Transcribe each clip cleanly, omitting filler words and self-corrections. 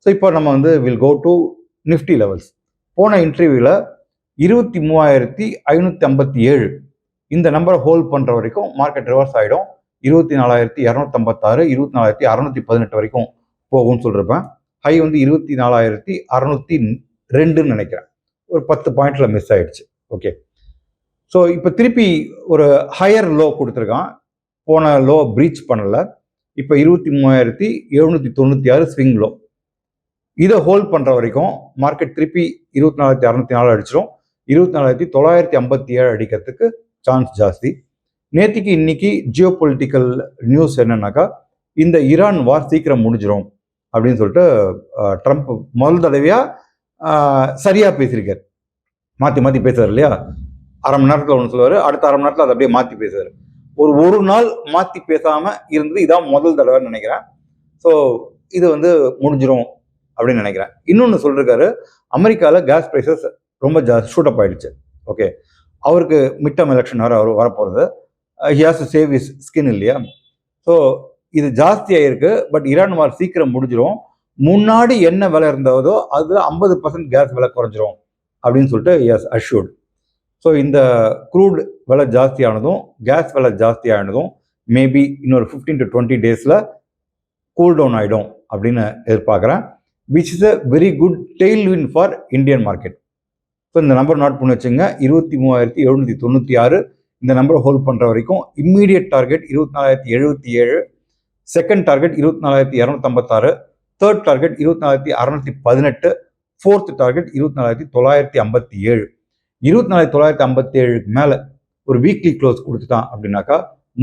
So இப்போ நம்ம வந்து will go to Nifty levels. போன இன்டர்வியூவில் 23,557 இந்த நம்பரை ஹோல்ட் பண்ணுற வரைக்கும் மார்க்கெட் ரிவர்ஸ் ஆகிடும். 24,256, 24,618 வரைக்கும் போகும்னு சொல்லியிருப்பேன். ஹை வந்து 24,602 நினைக்கிறேன். ஒரு 10 பாயிண்ட்ல மிஸ் ஆயிடுச்சு. ஓகே, ஸோ இப்போ திருப்பி ஒரு ஹையர் லோ கொடுத்துருக்கான். போன லோ பிரீச் பண்ணல. இப்போ 23,796 ஸ்விங் லோ. இதை ஹோல்ட் பண்ணுற வரைக்கும் மார்க்கெட் திருப்பி 24,604 அடிச்சிடும். 24,957 அடிக்கிறதுக்கு சான்ஸ் ஜாஸ்தி. நேற்றுக்கு இன்னைக்கு ஜியோ பொலிட்டிக்கல் நியூஸ் என்னன்னாக்கா, இந்த ஈரான் வார் சீக்கிரம் முடிஞ்சிடும் அப்படின்னு சொல்லிட்டு ட்ரம்ப் முதல் தடவையாக சரியாக பேசியிருக்கார். மாற்றி பேசுவார் இல்லையா, அரை மணி நேரத்தில் ஒன்று சொல்லுவார், அடுத்த அரை மணி நேரத்தில் அதை அப்படியே மாற்றி பேசுவார். ஒரு நாள் மாற்றி பேசாமல் இருந்தது இதான் முதல் தடவைன்னு நினைக்கிறேன். ஸோ இது வந்து முடிஞ்சிடும் அப்படின்னு நினைக்கிறேன். இன்னொன்று சொல்லியிருக்காரு, அமெரிக்காவில் கேஸ் ப்ரைஸஸ் ரொம்ப ஷூட் அப் ஆயிடுச்சு. ஓகே, அவருக்கு மிட் டர்ம் எலெக்ஷன் அவர் வரப்போகிறது. He has to save is skin இல்லையா. ஸோ இது ஜாஸ்தியாக இருக்குது. பட் ஈரான் வார் சீக்கிரம் முடிஞ்சிடும். முன்னாடி என்ன விலை இருந்ததோ அதில் 50% கேஸ் விலை குறைஞ்சிரும் அப்படின்னு சொல்லிட்டு எஸ் அஷ்யூர்ட். ஸோ இந்த க்ரூட் விலை ஜாஸ்தியானதும் கேஸ் விலை ஜாஸ்தியானதும் மேபி இன்னொரு 15 to 20 டேஸில் கூல் டவுன் ஆகிடும் அப்படின்னு எதிர்பார்க்குறேன். Which is a very good tail win for Indian market. So இந்த நம்பர் நோட் பண்ணி வச்சுங்க, 23,796. இந்த நம்பரை ஹோல்ட் பண்ணுற வரைக்கும் immediate target 24,077, second target 24,256, third target 24,618, fourth target 24,957. 24,957 மேலே ஒரு வீக்லி க்ளோஸ் கொடுத்துட்டான் அப்படின்னாக்கா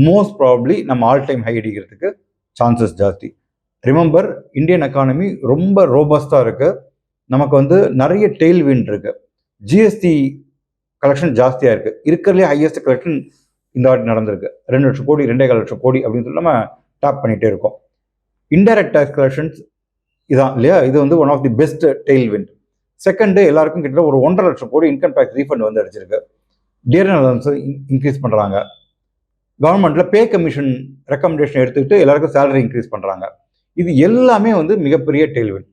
மோஸ்ட் ப்ராபப்ளி நம்ம ஆல் டைம் ஹை அடிக்கிறதுக்கு சான்சஸ் ஜாஸ்தி. ரிமெம்பர், இந்தியன் எக்கானமி ரொம்ப ரோபஸ்டாக இருக்குது. நமக்கு வந்து நிறைய டெய்ல் வின் இருக்குது. ஜிஎஸ்டி கலெக்ஷன் ஜாஸ்தியாக இருக்குது. இருக்கிறதுலே ஹையஸ்ட் கலெக்ஷன் இந்த வாட்டி நடந்திருக்கு. 2 லட்சம் கோடி, 2.25 லட்சம் கோடி அப்படின்னு சொல்லி நம்ம டாப் பண்ணிகிட்டே இருக்கோம். இன்டைரக்ட் டேக்ஸ் கலெக்ஷன்ஸ் இதான் இல்லையா, இது வந்து one of the best tailwind. Second, எல்லாருக்கும் கிட்ட ஒரு 1.5 லட்சம் கோடி இன்கம் டேக்ஸ் ரீஃபண்ட் வந்து அடிச்சிருக்கு. டியர் அலவன்ஸ் இன்க்ரீஸ் பண்ணுறாங்க. கவர்மெண்ட்டில் பே கமிஷன் ரெக்கமெண்டேஷன் எடுத்துக்கிட்டு எல்லாருக்கும் சேலரி இன்க்ரீஸ் பண்ணுறாங்க. இது எல்லாமே வந்து மிகப்பெரிய டெய்ல் வின்.